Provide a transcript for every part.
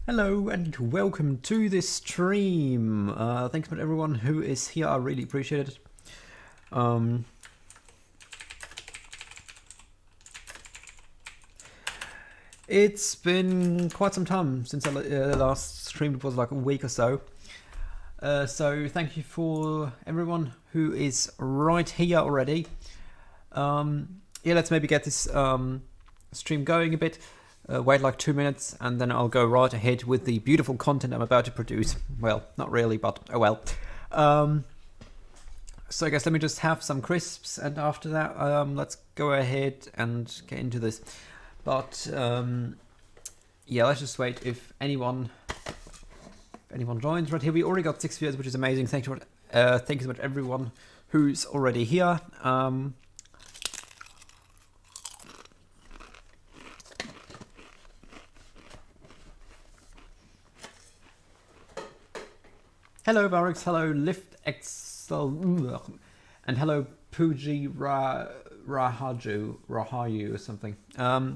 Hello and welcome to this stream. Thanks to everyone who is here. I really appreciate it. It's been quite some time since I last streamed. It was like a week or so. So thank you for everyone who is right here already. Yeah, let's maybe get this stream going a bit. Wait like 2 minutes and then I'll go right ahead with the beautiful content I'm about to produce. Well, not really, but oh well. So I guess let me just have some crisps and after that let's go ahead and get into this. But yeah, let's just wait if anyone joins. Right here we already got 6 viewers, which is amazing. Thank you so much everyone who's already here. Hello Varix, hello Lift Excel, and hello Puji Rahayu or something.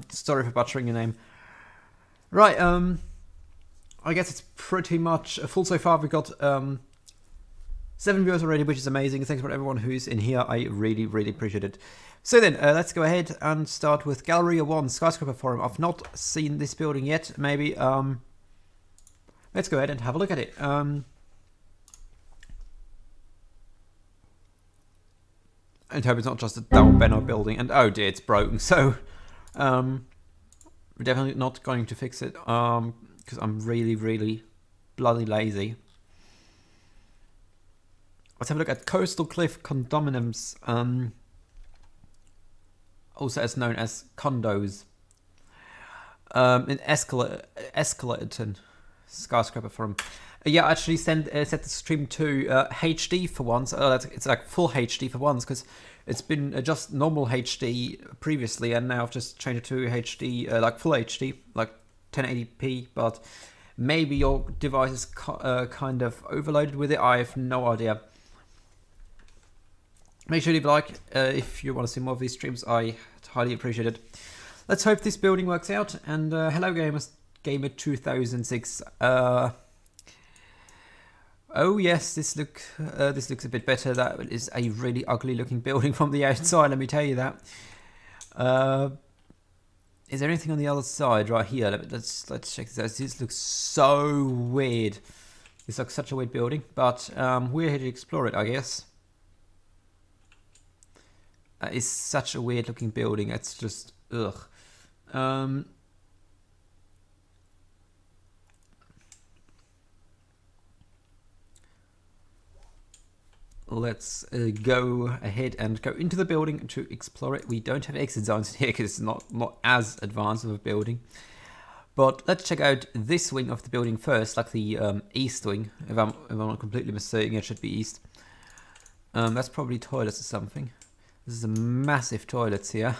Sorry for butchering your name. Right, I guess it's pretty much full so far. We've got 7 viewers already, which is amazing. Thanks for everyone who's in here. I really appreciate it. So then, let's go ahead and start with Galleria 1, Skyscraper Forum. I've not seen this building yet. Maybe, let's go ahead and have a look at it. And hope it's not just a down Benno building. And oh dear, it's broken. So, we're definitely not going to fix it. Because I'm really bloody lazy. Let's have a look at Coastal Cliff Condominiums. Also as known as condos. In Escalaton, Skyscraper Forum. Yeah, I actually set the stream to HD for once. It's like full HD for once because it's been just normal HD previously, and now I've just changed it to HD, like full HD, like 1080p. But maybe your device is kind of overloaded with it. I have no idea. Make sure you leave a like if you want to see more of these streams. I highly appreciate it. Let's hope this building works out. And hello, gamers, Gamer 2006. Oh yes, this looks a bit better. That is a really ugly looking building from the outside, let me tell you that. Is there anything on the other side right here? Let's check this out. This looks so weird. This looks such a weird building, but we're here to explore it, I guess. It's such a weird looking building. It's just ugh. Let's go ahead and go into the building to explore it. We don't have exit zones here because it's not as advanced of a building. But let's check out this wing of the building first, like the east wing. If I'm not completely mistaken, it should be east. That's probably toilets or something. This is a massive toilets here.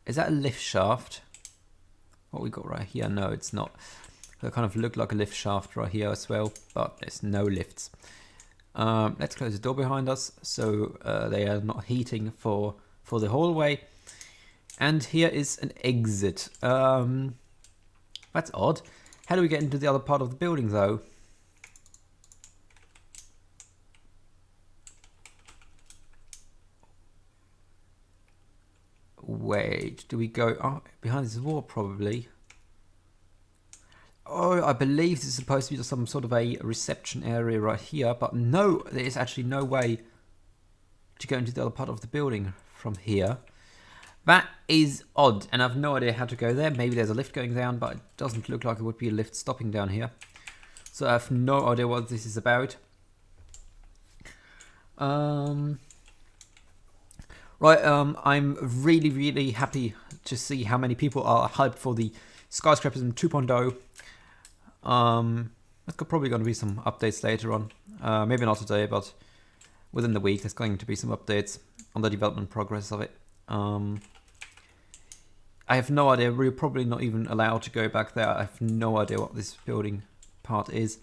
Is that a lift shaft? What we got right here? No, it's not. They kind of look like a lift shaft right here as well, but there's no lifts. Let's close the door behind us so they are not heating for the hallway. And here is an exit. That's odd. How do we get into the other part of the building though? Wait, do we go behind this wall probably? Oh, I believe this is supposed to be some sort of a reception area right here, but no, there is actually no way to go into the other part of the building from here. That is odd, and I have no idea how to go there. Maybe there's a lift going down, but it doesn't look like it would be a lift stopping down here. So I have no idea what this is about. Right, I'm really happy to see how many people are hyped for the Skyscrapersim 2.0. There's probably going to be some updates later on. Maybe not today, but within the week there's going to be some updates on the development progress of it. I have no idea. We're probably not even allowed to go back there. I have no idea what this building part is.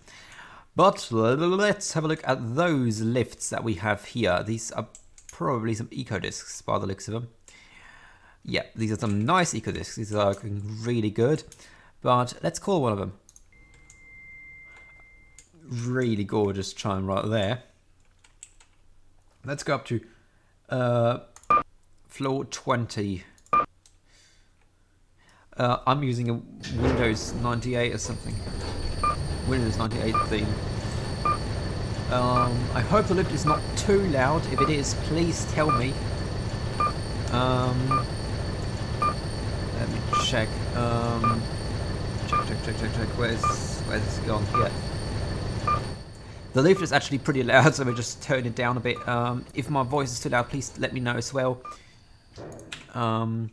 But let's have a look at those lifts that we have here. These are probably some eco discs by the looks of them. Yeah, these are some nice eco discs. These are looking really good. But let's call one of them really gorgeous chime right there. Let's go up to floor 20. I'm using a Windows 98 or something. Windows 98 theme. I hope the lift is not too loud. If it is, please tell me. Let me check. Check. Where's this gone? Yeah. The lift is actually pretty loud, so we'll just turn it down a bit. If my voice is too loud, please let me know as well. So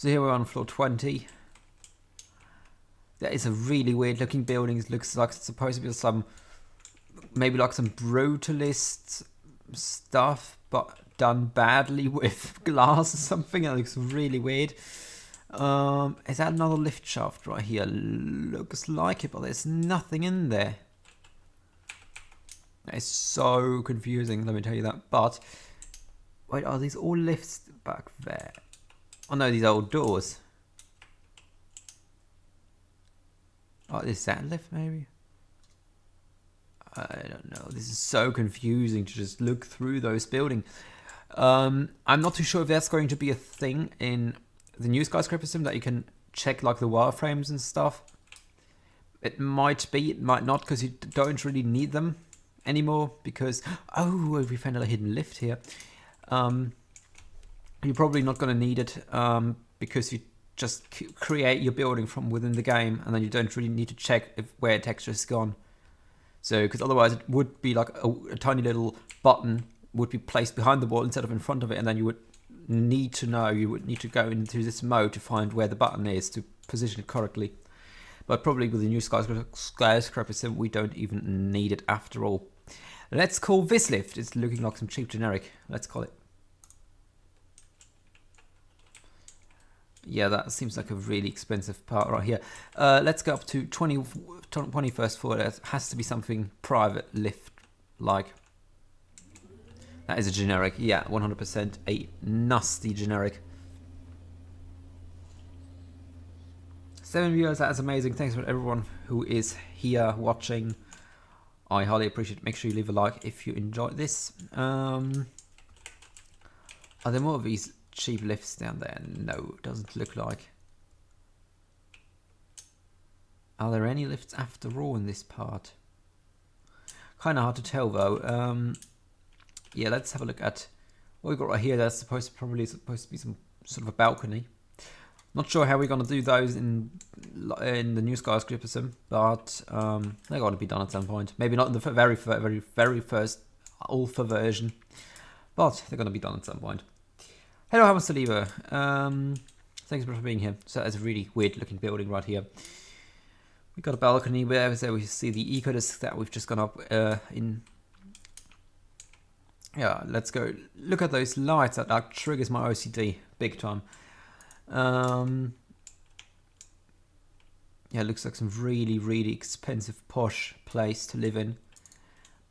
here we're on floor 20. That is a really weird looking building. It looks like it's supposed to be some, maybe like some brutalist stuff, but done badly with glass or something. It looks really weird. Is that another lift shaft right here? Looks like it, but there's nothing in there. That is so confusing, let me tell you that. But, wait, are these all lifts back there? Oh no, these are all doors. Oh, is that a lift maybe? I don't know. This is so confusing to just look through those buildings. I'm not too sure if that's going to be a thing in the new Skyscrapersim, that you can check like the wireframes and stuff. It might be, it might not, because you don't really need them anymore, because oh, we found a hidden lift here. You're probably not going to need it because you just create your building from within the game, and then you don't really need to check where texture is gone. So, because otherwise it would be like a tiny little button would be placed behind the wall instead of in front of it, and then you would need to go into this mode to find where the button is to position it correctly. But probably with the new Skyscrapersim, we don't even need it after all. Let's call this lift. It's looking like some cheap generic. Let's call it. Yeah, that seems like a really expensive part right here. Let's go up to 21st floor. There has to be something private lift like. That is a generic. Yeah, 100% a nasty generic. 7 viewers, that is amazing. Thanks for everyone who is here watching. I highly appreciate it. Make sure you leave a like if you enjoyed this. Are there more of these cheap lifts down there? No, it doesn't look like. Are there any lifts after all in this part? Kind of hard to tell though. Yeah, let's have a look at what we've got right here. That's probably supposed to be some sort of a balcony. Not sure how we're going to do those in the new Skyscrapersim, but they're going to be done at some point. Maybe not in the very first alpha version, but they're going to be done at some point. Hello, how much Saliva? Thanks for being here. So that's a really weird looking building right here. We've got a balcony where we see the eco disc that we've just gone up in. Yeah, let's go look at those lights. That triggers my OCD big time. Yeah, it looks like some really expensive posh place to live in.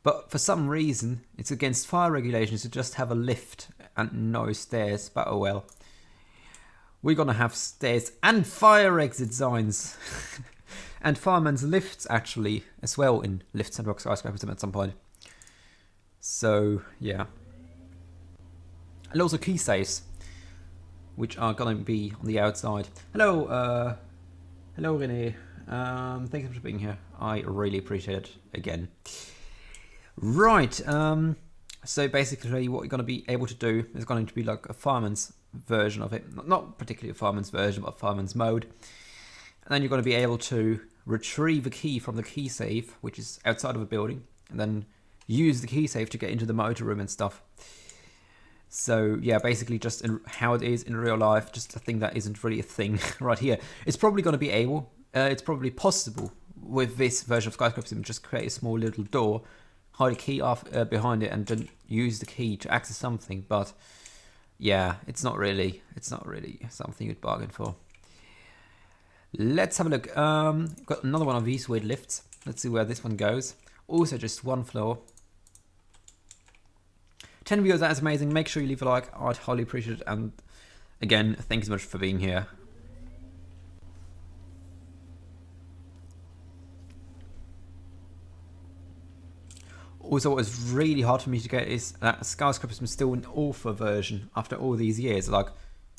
But for some reason, it's against fire regulations to just have a lift and no stairs. But oh well. We're gonna have stairs and fire exit signs. And fireman's lifts actually as well in Lifts and Rock Skyscrapersim at some point. So yeah. And also key safes, which are gonna be on the outside. Hello, hello Rene. Thank you for being here. I really appreciate it again. Right. So basically, what you're going to be able to do is going to be like a fireman's version of it. Not particularly a fireman's version, but a fireman's mode. And then you're going to be able to retrieve a key from the key safe, which is outside of a building, and then use the key safe to get into the motor room and stuff. So yeah, basically just how it is in real life, just a thing that isn't really a thing right here. It's probably going to be it's probably possible with this version of Skyscrapersim, just create a small little door, hide a key off behind it, and then use the key to access something. But yeah, it's not really something you'd bargain for. Let's have a look. Got another one of these weird lifts. Let's see where this one goes. Also just one floor. 10 viewers, that is amazing. Make sure you leave a like. I'd highly appreciate it. And again, thanks so much for being here. Also, what was really hard for me to get is that Skyscrapersim is still an alpha version after all these years, like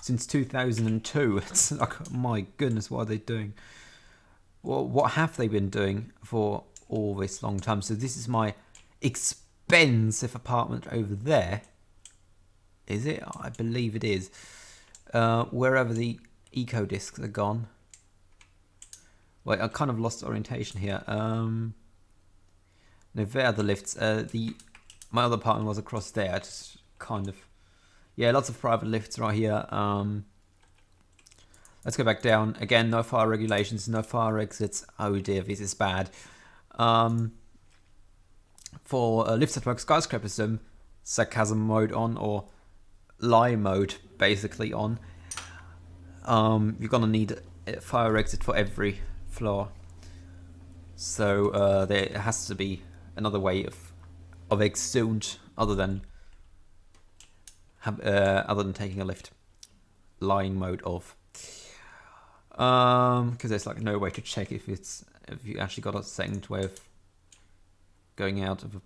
since 2002. It's like, my goodness, what are they doing? Well, what have they been doing for all this long time? So this is my expensive apartment over there. Is it? I believe it is. Wherever the eco discs are gone. Wait, I kind of lost orientation here. No, there are the lifts. My other apartment was across there. Just kind of, yeah, lots of private lifts right here. Let's go back down again. No fire regulations, no fire exits. Oh dear, this is bad. For lifts that work Skyscrapersim, sarcasm mode on, or lie mode basically on. You're gonna need a fire exit for every floor. So there has to be another way of exit other than taking a lift. Lying mode off. Because there's like no way to check if you actually got a second way of going out of a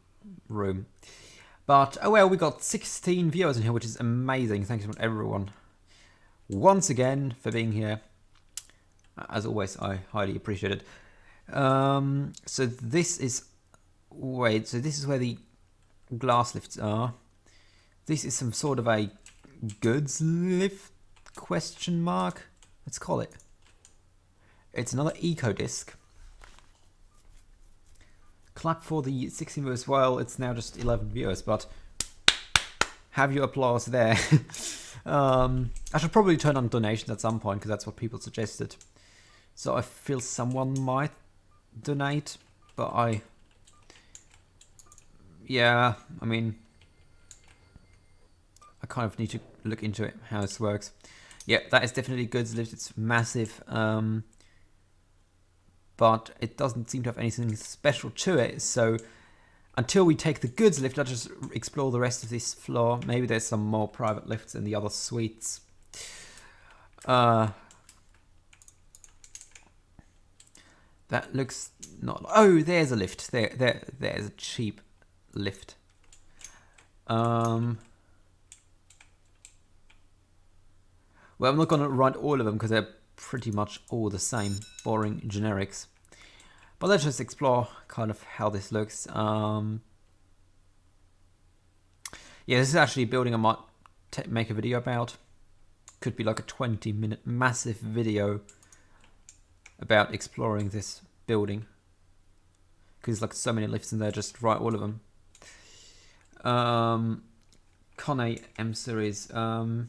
room. But oh well, we got 16 viewers in here, which is amazing. Thanks to everyone once again for being here. As always, I highly appreciate it. So this is where the glass lifts are. This is some sort of a goods lift question mark. Let's call it. It's another eco disc. Clap for the 16 viewers. Well, it's now just 11 viewers, but have your applause there. I should probably turn on donations at some point because that's what people suggested. So I feel someone might donate, but yeah, I mean, I kind of need to look into it, how this works. Yeah, that is definitely goods lift. It's massive, but it doesn't seem to have anything special to it. So until we take the goods lift, I'll just explore the rest of this floor. Maybe there's some more private lifts in the other suites. That looks not. Oh, there's a lift. There's a cheap lift. Well, I'm not going to write all of them because they're pretty much all the same, boring generics. But let's just explore kind of how this looks. Yeah, this is actually a building I might make a video about. Could be like a 20-minute massive video about exploring this building. Because there's like so many lifts in there, just write all of them. Con A M series. The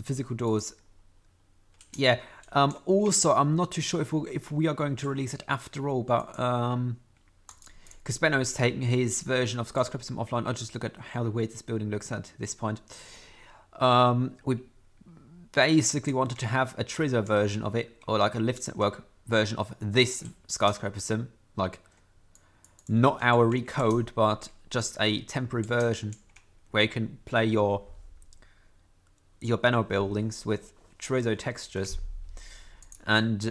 physical doors. Yeah. Also, I'm not too sure if we are going to release it after all, but because Benno is taking his version of Skyscrapersim offline, I'll just look at how the way this building looks at this point. We basically wanted to have a Trizocbs version of it, or like a lift network version of this Skyscrapersim, like not our recode, but just a temporary version where you can play your Benno buildings with Trizocbs textures, and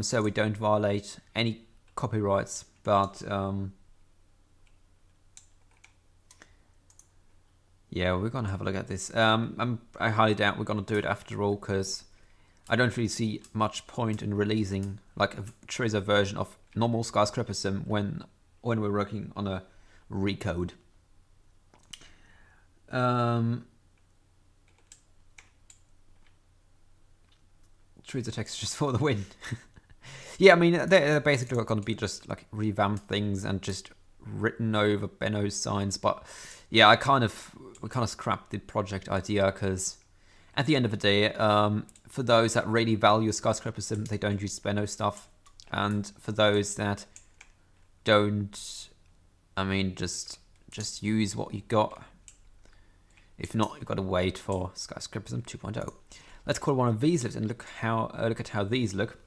so we don't violate any copyrights. But yeah, we're gonna have a look at this. I highly doubt we're gonna do it after all, because I don't really see much point in releasing like a Trizocbs version of normal Skyscrapersim when we're working on a recode. Trizocbs textures for the win. Yeah, I mean, they're basically going to be just like revamped things and just written over Benno's signs. But yeah, we kind of scrapped the project idea because at the end of the day, for those that really value Skyscrapersim, they don't use Benno stuff. And for those that don't, I mean, just use what you got. If not, you've got to wait for Skyscrapersim 2.0. Let's call one of these lifts and look at how these look.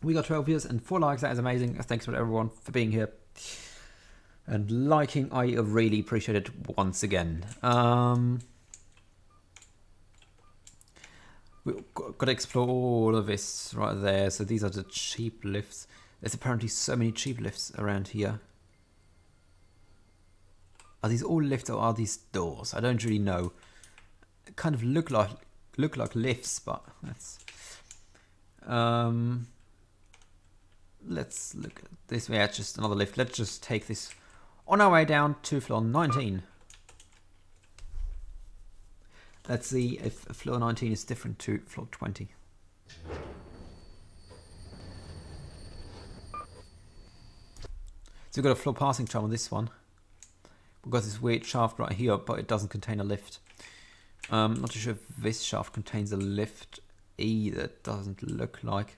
We got 12 views and 4 likes. That is amazing. Thanks for everyone for being here and liking. I really appreciate it once again. We've got to explore all of this right there. So these are the cheap lifts. There's apparently so many cheap lifts around here. Are these all lifts or are these doors? I don't really know. It kind of look like lifts, but that's let's look at this way. Yeah, it's just another lift. Let's just take this on our way down to floor 19. Let's see if floor 19 is different to floor 20. So we've got a floor passing charm on this one. We've got this weird shaft right here, but it doesn't contain a lift. Not too sure if this shaft contains a lift either. It doesn't look like.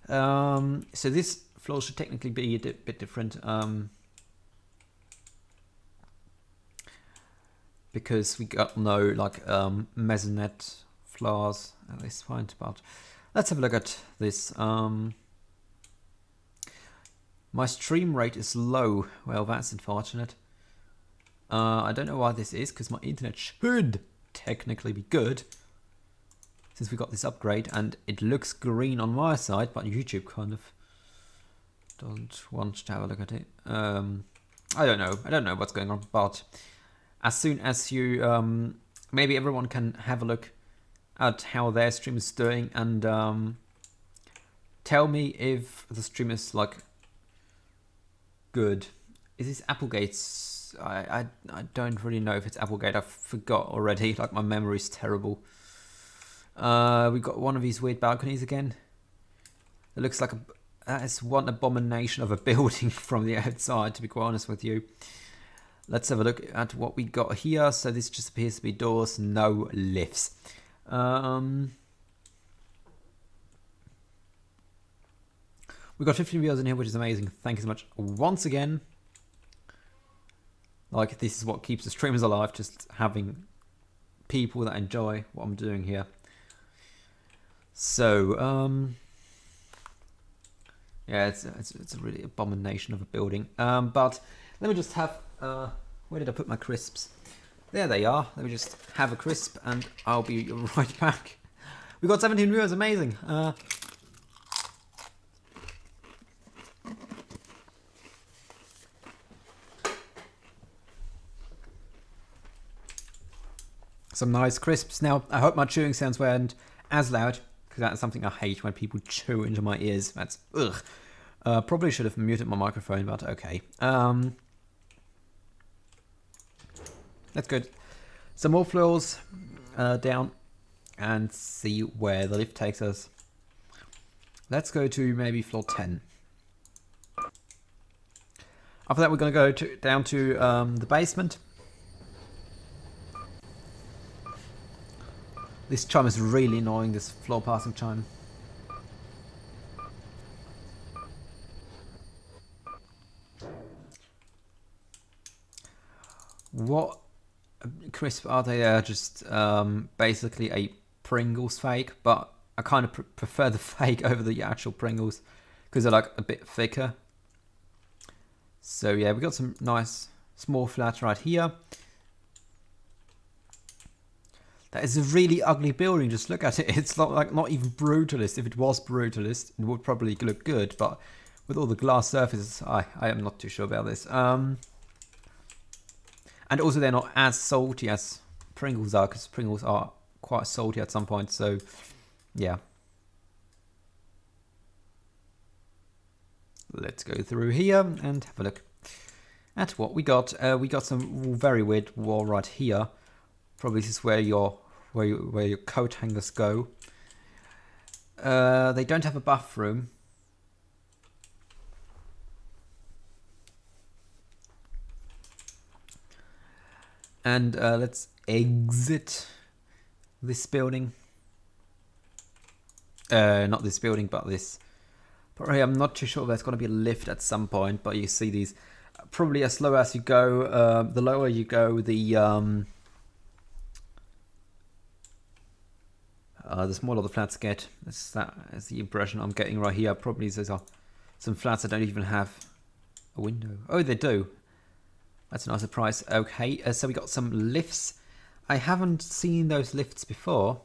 So this floor should technically be a bit different. Because we got no like mezzanette floors at this point, but let's have a look at this. My stream rate is low. Well, that's unfortunate. I don't know why this is, because my internet should technically be good since we got this upgrade, and it looks green on my side, but YouTube kind of doesn't want to have a look at it. I don't know what's going on, but as soon as you, maybe everyone can have a look at how their stream is doing and tell me if the stream is like good. Is this Applegate's? I don't really know if it's Applegate. I forgot already. Like my memory's terrible. We've got one of these weird balconies again. It looks like that is one abomination of a building from the outside, to be quite honest with you. Let's have a look at what we got here. So this just appears to be doors, no lifts. We got 15 viewers in here, which is amazing. Thank you so much once again. Like, this is what keeps the streamers alive, just having people that enjoy what I'm doing here. So, yeah, it's a really abomination of a building. But let me just have, where did I put my crisps? There they are. Let me just have a crisp and I'll be right back. We got 17 viewers, amazing. Some nice crisps. Now, I hope my chewing sounds weren't as loud, because that's something I hate when people chew into my ears. That's ugh. Probably should have muted my microphone, but okay. That's good. Some more floors down and see where the lift takes us. Let's go to maybe floor 10. After that, we're going to go down to the basement. This chime is really annoying, this floor passing chime. What crisp are they? They're just basically a Pringles fake, but I kind of prefer the fake over the actual Pringles because they're like a bit thicker. So yeah, we got some nice small flats right here. That is a really ugly building. Just look at it. It's not even brutalist. If it was brutalist, it would probably look good. But with all the glass surfaces, I am not too sure about this. And also, they're not as salty as Pringles are, because Pringles are quite salty at some point. So, yeah. Let's go through here and have a look at what we got. We got some very weird wall right here. Probably this is where your coat hangers go. They don't have a bathroom. And let's exit this building. Not this building, but this. Probably, I'm not too sure if there's going to be a lift at some point, but you see these. Probably as low as you go, the lower you go, the smaller the flats get. That's the impression I'm getting right here. Probably those are some flats that don't even have a window. Oh, they do. That's a nice surprise. Okay, so we got some lifts. I haven't seen those lifts before.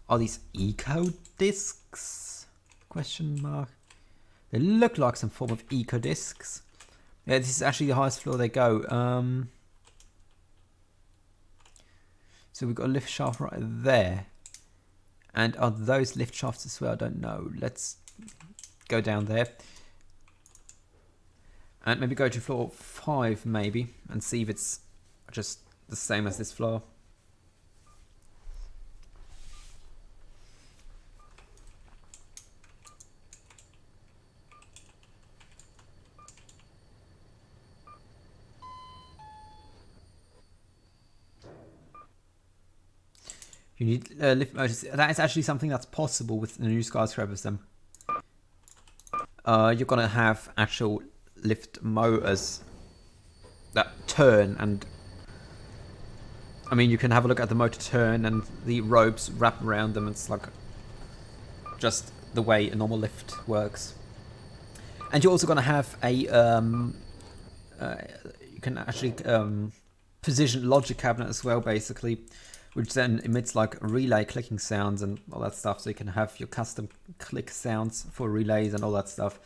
Are these eco discs? Question mark. They look like some form of eco discs. Yeah, this is actually the highest floor they go. So we've got a lift shaft right there. And are those lift shafts as well? I don't know. Let's go down there. And maybe go to floor 5 maybe. And see if it's just the same as this floor. You need lift motors. That is actually something that's possible with the new Skyscrapersim. You're gonna have actual lift motors that turn, and I mean you can have a look at the motor turn and the ropes wrap around them. It's like just the way a normal lift works. And you're also gonna have a you can actually position logic cabinet as well, basically, which then emits like relay clicking sounds and all that stuff, so you can have your custom click sounds for relays and all that stuff.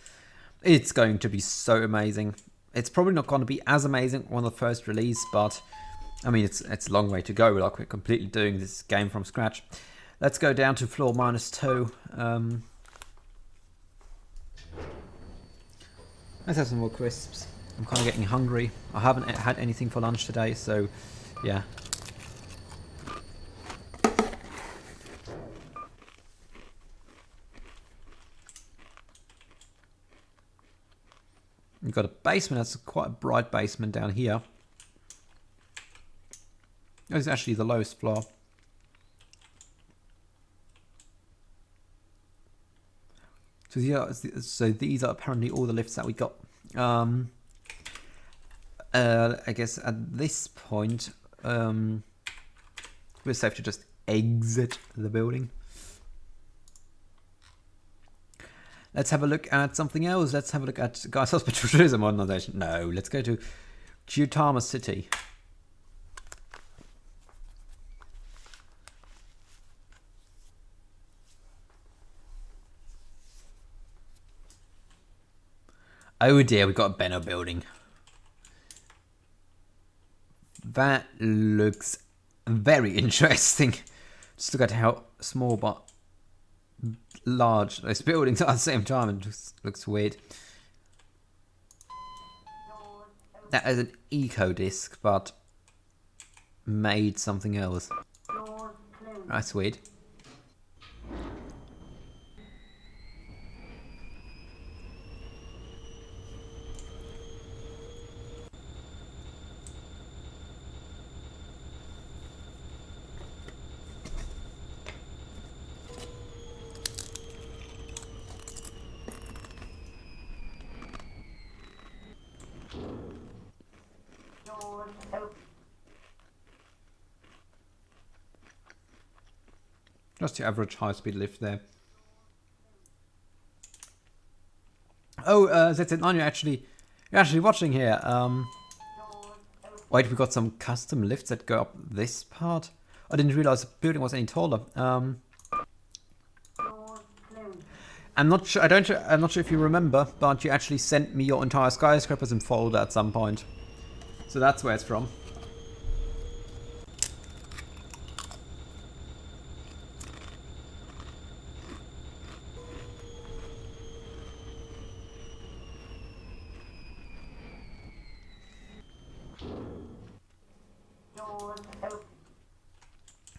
It's going to be so amazing. It's probably not going to be as amazing on the first release, but I mean it's a long way to go. Like we're completely doing this game from scratch. Let's go down to floor -2. Let's have some more crisps. I'm kind of getting hungry. I haven't had anything for lunch today, so yeah. You've got a basement. That's quite a bright basement down here. It's actually the lowest floor. So yeah, so these are apparently all the lifts that we got. I guess at this point, we're safe to just exit the building. Let's have a look at something else. Let's have a look at Guy's Hospital Tourism Modernization. No, let's go to Gutama City. Oh dear, we've got a Benno building. That looks very interesting. Just look at how small but large those buildings are at the same time. It just looks weird. That is an eco disc, but made something else. That's weird. Just your average high-speed lift there. Oh, ZZ9, you're actually watching here. Wait, we got some custom lifts that go up this part. I didn't realize the building was any taller. I'm not sure. I'm not sure if you remember, but you actually sent me your entire Skyscrapersim folder at some point. So that's where it's from.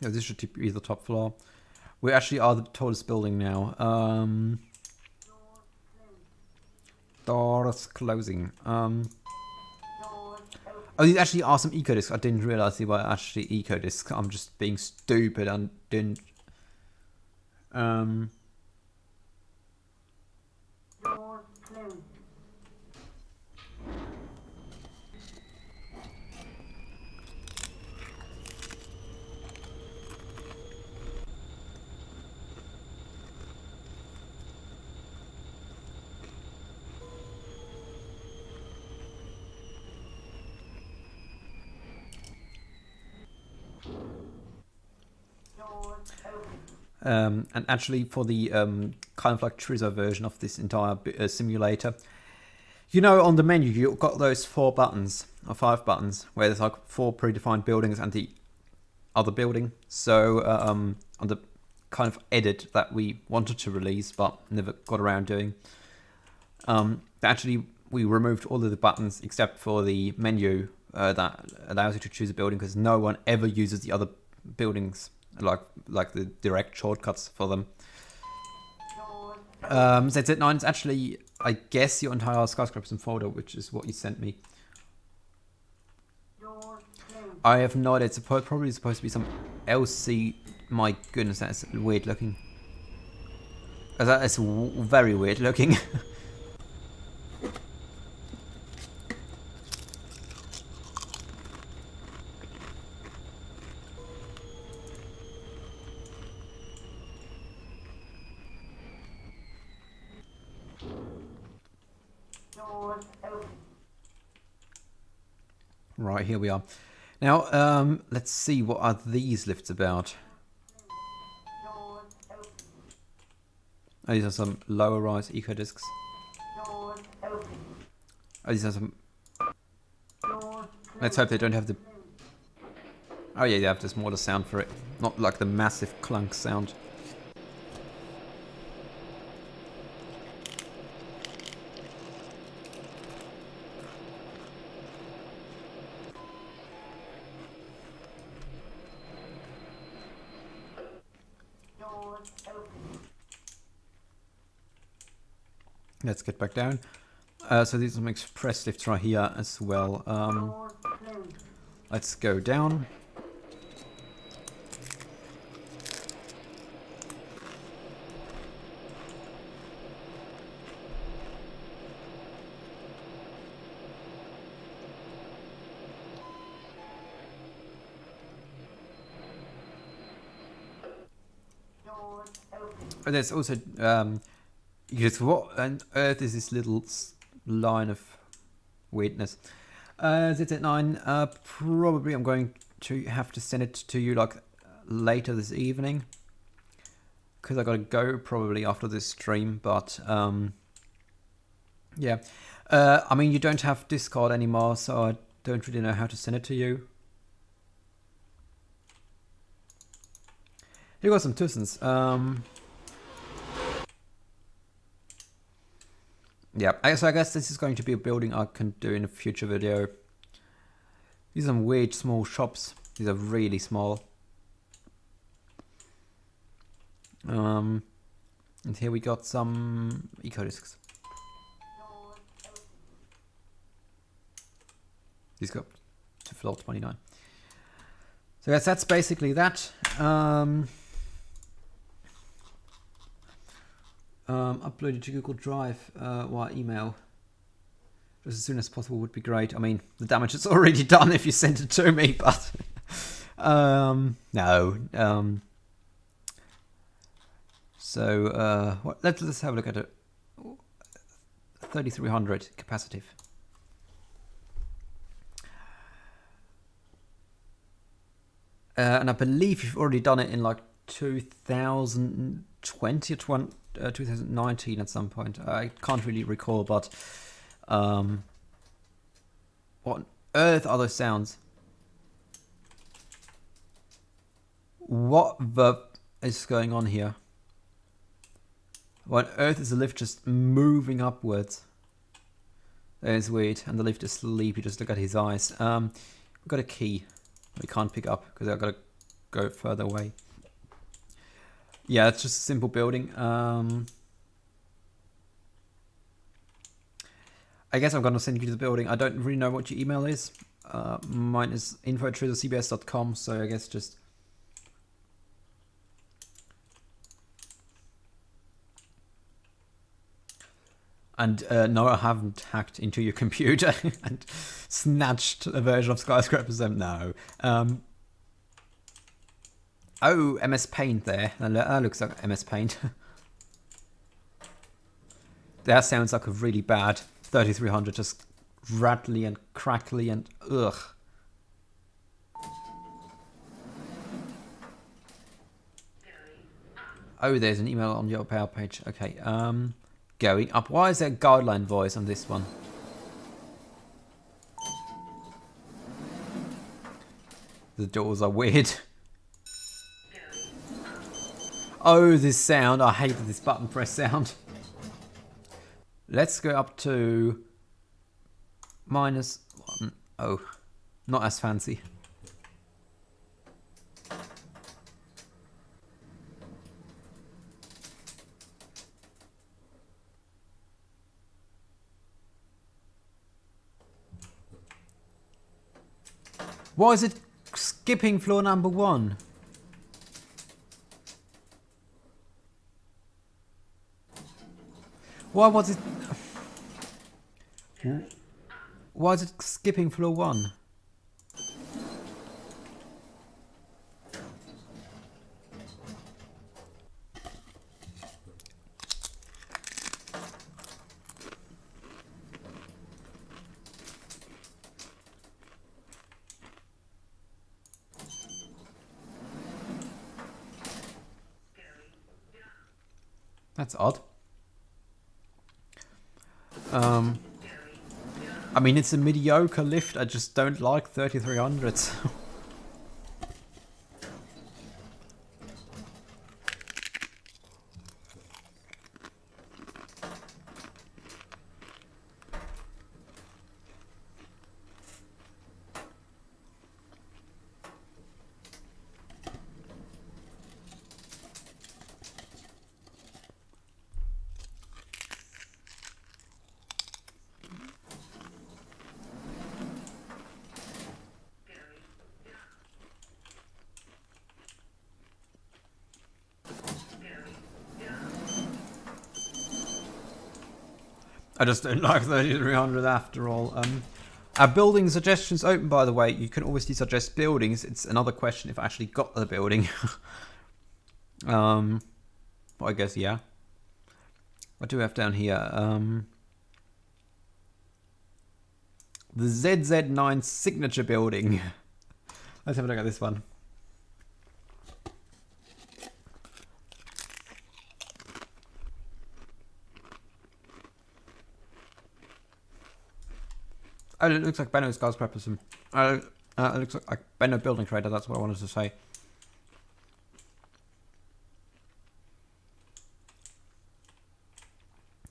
Yeah, this should be the top floor. We actually are the tallest building now. Doors closing. Oh, these actually are some eco discs. I didn't realize they were actually eco discs. I'm just being stupid and didn't. And actually for the kind of like Trizocbs version of this entire simulator, you know, on the menu you've got those 4 buttons or 5 buttons where there's like 4 predefined buildings and the other building. So on the kind of edit that we wanted to release but never got around doing, actually we removed all of the buttons except for the menu that allows you to choose a building, because no one ever uses the other buildings like the direct shortcuts for them. ZZ9 is actually, I guess, your entire Skyscrapersim folder, which is what you sent me. I have no idea. It's probably supposed to be some LC. My goodness, that's weird looking. That is very weird looking. Right, here we are. Now, let's see, what are these lifts about? Oh, these are some lower rise eco discs. Oh, these are some... Let's hope they don't have the... Oh yeah, they have the smaller sound for it. Not like the massive clunk sound. Let's get back down. So these are some express lifts right here as well. Let's go down. And there's also because what on earth is this little line of weirdness? ZZ9, probably I'm going to have to send it to you like later this evening, because I gotta go probably after this stream. But yeah, I mean, you don't have Discord anymore, so I don't really know how to send it to you. Here got some Tussens. Yeah, so I guess this is going to be a building I can do in a future video. These are some weird small shops. These are really small. And here we got some eco discs. These go to floor 29. So yes, that's basically that. Uploaded to Google Drive via email just as soon as possible would be great. I mean, the damage is already done if you send it to me, but no. So let's have a look at it. 3300 capacitive. And I believe you've already done it in like 2020 or 2019 at some point. I can't really recall, but what on earth are those sounds? What the is going on here? What on earth is the lift just moving upwards? That is weird. And the lift is sleepy. Just look at his eyes. We've got a key we can't pick up because I've got to go further away. Yeah, it's just a simple building. I guess I'm going to send you to the building. I don't really know what your email is. Mine is info@trizocbs.com, so I guess just... And no, I haven't hacked into your computer and snatched a version of Skyscrapersim. No. Oh, MS Paint there. That looks like MS Paint. That sounds like a really bad 3300, just rattly and crackly and ugh. Oh, there's an email on your power page. Okay, going up. Why is there a guideline voice on this one? The doors are weird. Oh, this sound. I hated this button press sound. Let's go up to -1. Oh, not as fancy. Why is it skipping floor number 1? Why was it... Why is it skipping floor 1? That's odd. I mean, it's a mediocre lift. I just don't like 3300s. I just don't like 3300 after all. Our building suggestions open, by the way. You can obviously suggest buildings. It's another question if I actually got the building. Well, I guess, yeah. What do we have down here? The ZZ9 signature building. Let's have a look at this one. Oh, it looks like Benno Skyscrapersim. It looks like Benno Building Trader, that's what I wanted to say.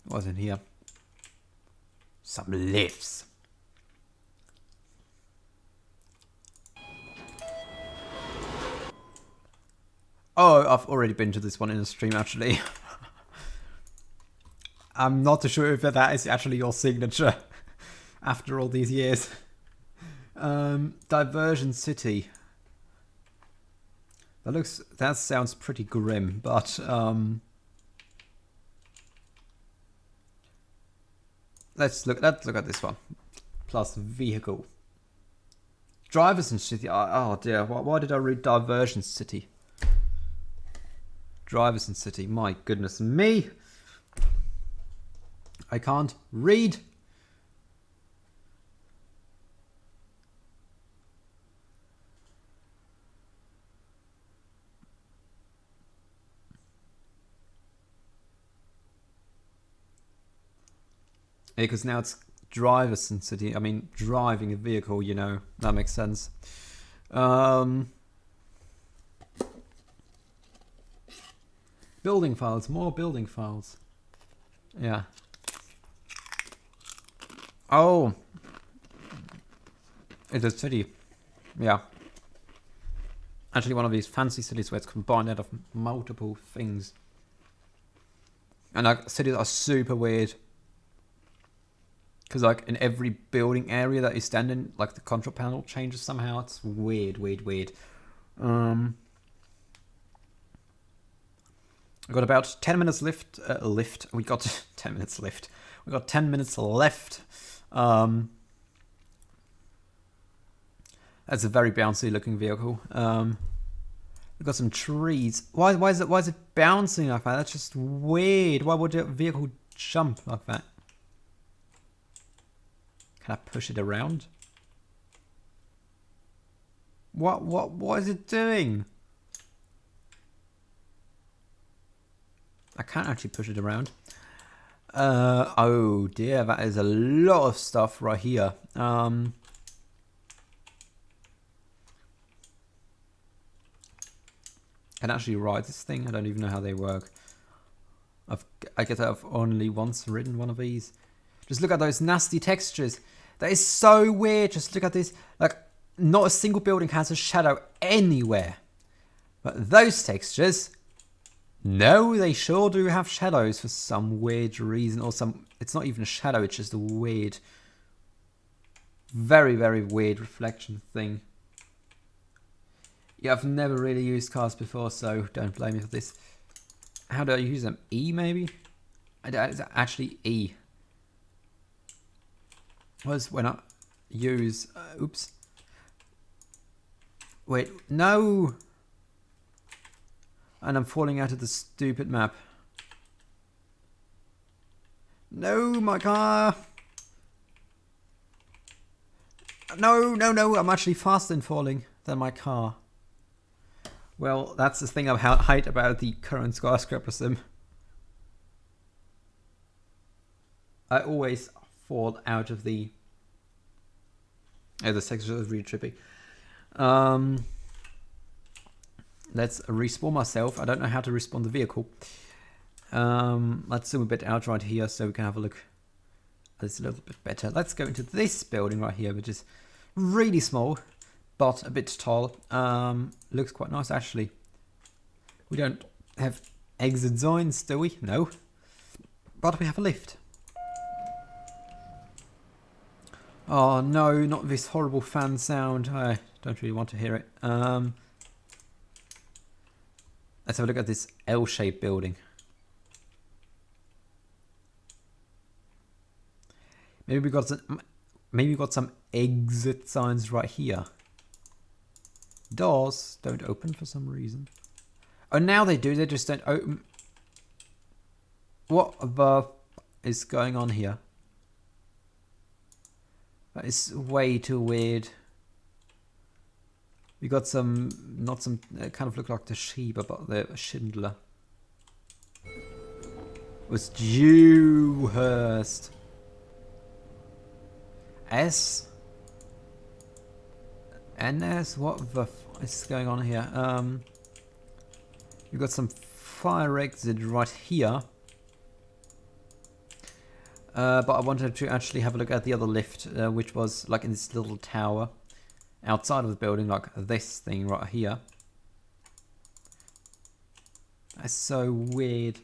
What's in here? Some lifts. Oh, I've already been to this one in a stream, actually. I'm not too sure if that is actually your signature. After all these years. Diversion City. That sounds pretty grim, but let's look at this one. Plus vehicle. Drivers and City. Oh dear, why did I read Diversion City? Drivers and City. My goodness me. I can't read. Because now it's drivers in city. I mean, driving a vehicle, you know. That makes sense. Building files. More building files. Yeah. Oh. It's a city. Yeah. Actually one of these fancy cities where it's combined out of multiple things. And like, cities are super weird. Because like in every building area that you stand in, like the control panel changes somehow. It's weird. We got about 10 minutes left. We got 10 minutes left. We got 10 minutes left. That's a very bouncy looking vehicle. We've got some trees. Why is it bouncing like that? That's just weird. Why would a vehicle jump like that? Can I push it around? What is it doing? I can't actually push it around. Oh dear, that is a lot of stuff right here. Can actually ride this thing. I don't even know how they work. I guess I've only once ridden one of these. Just look at those nasty textures. That is so weird. Just look at this. Like, not a single building has a shadow anywhere. But those textures, no, they sure do have shadows for some weird reason. Or some, it's not even a shadow, it's just a weird, very, very weird reflection thing. Yeah, I've never really used cars before, so don't blame me for this. How do I use them? E, maybe? It's actually E. Was when I use... oops. Wait, no! And I'm falling out of the stupid map. No, my car! No, no, no, I'm actually faster in falling than my car. Well, that's the thing I hate about the current Skyscrapersim. I always fall out of the... Oh, the texture is really trippy. Let's respawn myself. I don't know how to respawn the vehicle. Let's zoom a bit out right here so we can have a look. It's a little bit better. Let's go into this building right here, which is really small, but a bit tall. Looks quite nice, actually. We don't have exit signs, do we? No. But we have a lift. Oh no, not this horrible fan sound. I don't really want to hear it. Let's have a look at this L-shaped building. Maybe we got some exit signs right here. Doors don't open for some reason. Oh, now they do. They just don't open. What the is going on here? That is way too weird. We got some, not some, it kind of look like the Sheba, but the Schindler. It was Dewhurst. S? NS? What the f is going on here? We've got some fire exit right here. But I wanted to actually have a look at the other lift, which was like in this little tower outside of the building, like this thing right here. That's so weird.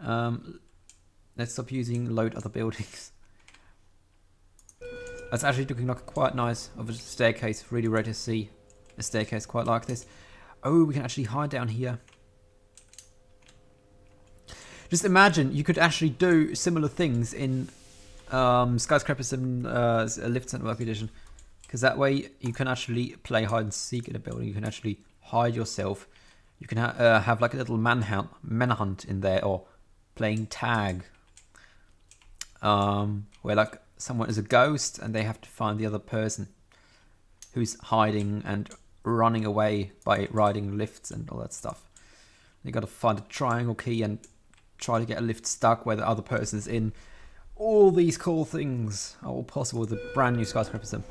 Let's stop using load other buildings. That's actually looking like quite nice of a staircase. Really rare to see a staircase quite like this. Oh, we can actually hide down here. Just imagine you could actually do similar things in Skyscrapersim Lifts Network Edition. Because that way you can actually play hide and seek in a building. You can actually hide yourself. You can have like a little manhunt in there, or playing tag. Where like someone is a ghost and they have to find the other person who's hiding and running away by riding lifts and all that stuff. You got to find a triangle key and try to get a lift stuck where the other person's in. All these cool things are all possible with a brand new Skyscrapersim.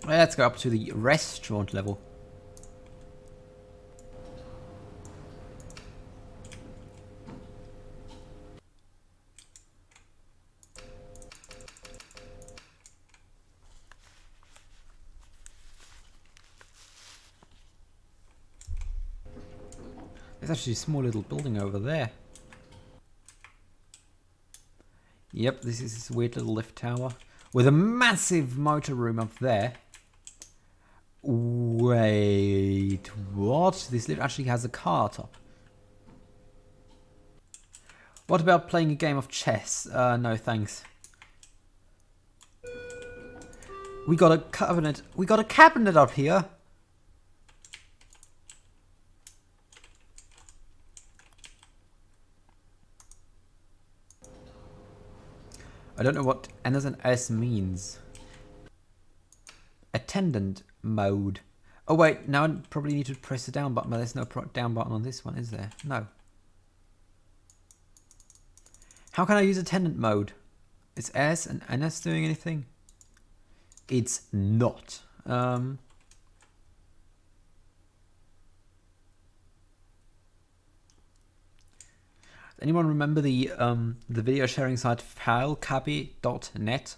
Let's go up to the restaurant level. There's actually a small little building over there. Yep, this is this weird little lift tower with a massive motor room up there. Wait, what? This lift actually has a car top. What about playing a game of chess? No, thanks. We got a cabinet. We got a cabinet up here. I don't know what N as an S means. Attendant mode. Oh wait, now I probably need to press the down button, but there's no down button on this one, is there? No. How can I use attendant mode? Is S and NS doing anything? It's not. Does anyone remember the video sharing site filecabi.net?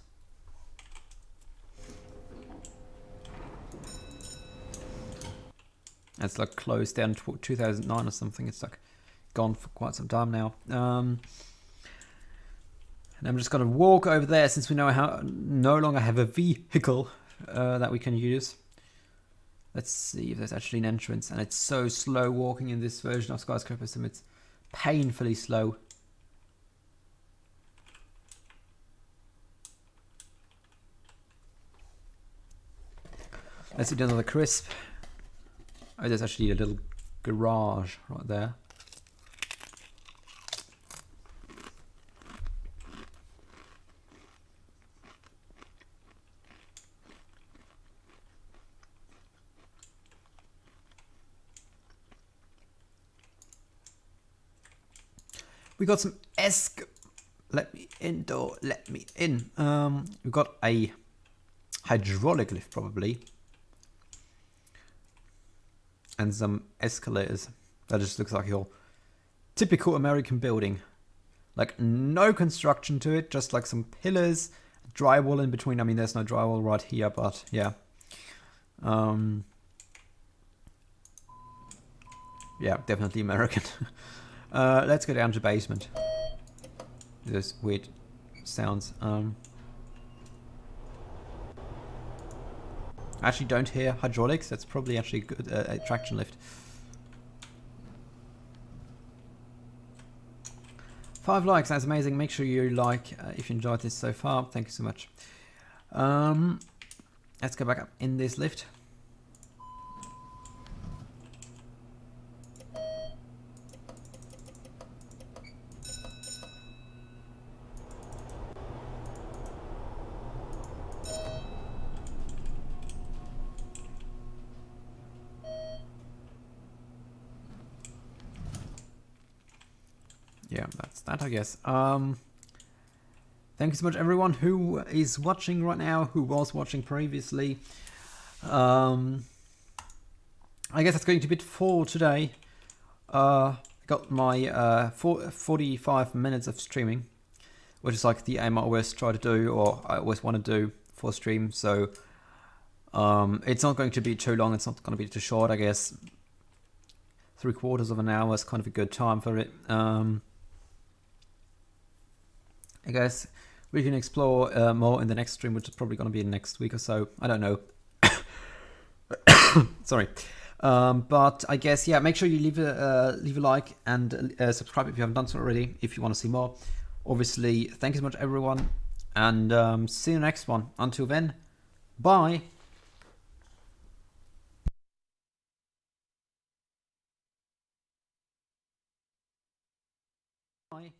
It's like closed down 2009 or something. It's like gone for quite some time now. And I'm just gonna walk over there since we know how no longer have a vehicle that we can use. Let's see if there's actually an entrance. And it's so slow walking in this version of Skyscrapersim. It's painfully slow. Let's do another crisp. Oh, there's actually a little garage right there. We got some let me in door, let me in. We've got a hydraulic lift probably. And some escalators. That just looks like your typical American building. Like no construction to it, just like some pillars, drywall in between. I mean, there's no drywall right here, but yeah. Yeah, definitely American. Let's go down to basement. Those weird sounds. I actually don't hear hydraulics. That's probably actually a good traction lift. 5 likes, that's amazing. Make sure you like if you enjoyed this so far. Thank you so much. Let's go back up in this lift. Yeah, that's that, I guess. Thank you so much, everyone who is watching right now, who was watching previously. I guess that's going to be it for today. Got my 45 minutes of streaming, which is like the aim I always try to do, or I always want to do for stream. So it's not going to be too long. It's not going to be too short, I guess. 3/4 of an hour is kind of a good time for it. I guess we can explore more in the next stream, which is probably going to be next week or so. I don't know. Sorry. But I guess, yeah, make sure you leave a like and subscribe if you haven't done so already, if you want to see more. Obviously, thank you so much, everyone. And see you in the next one. Until then, bye. Bye.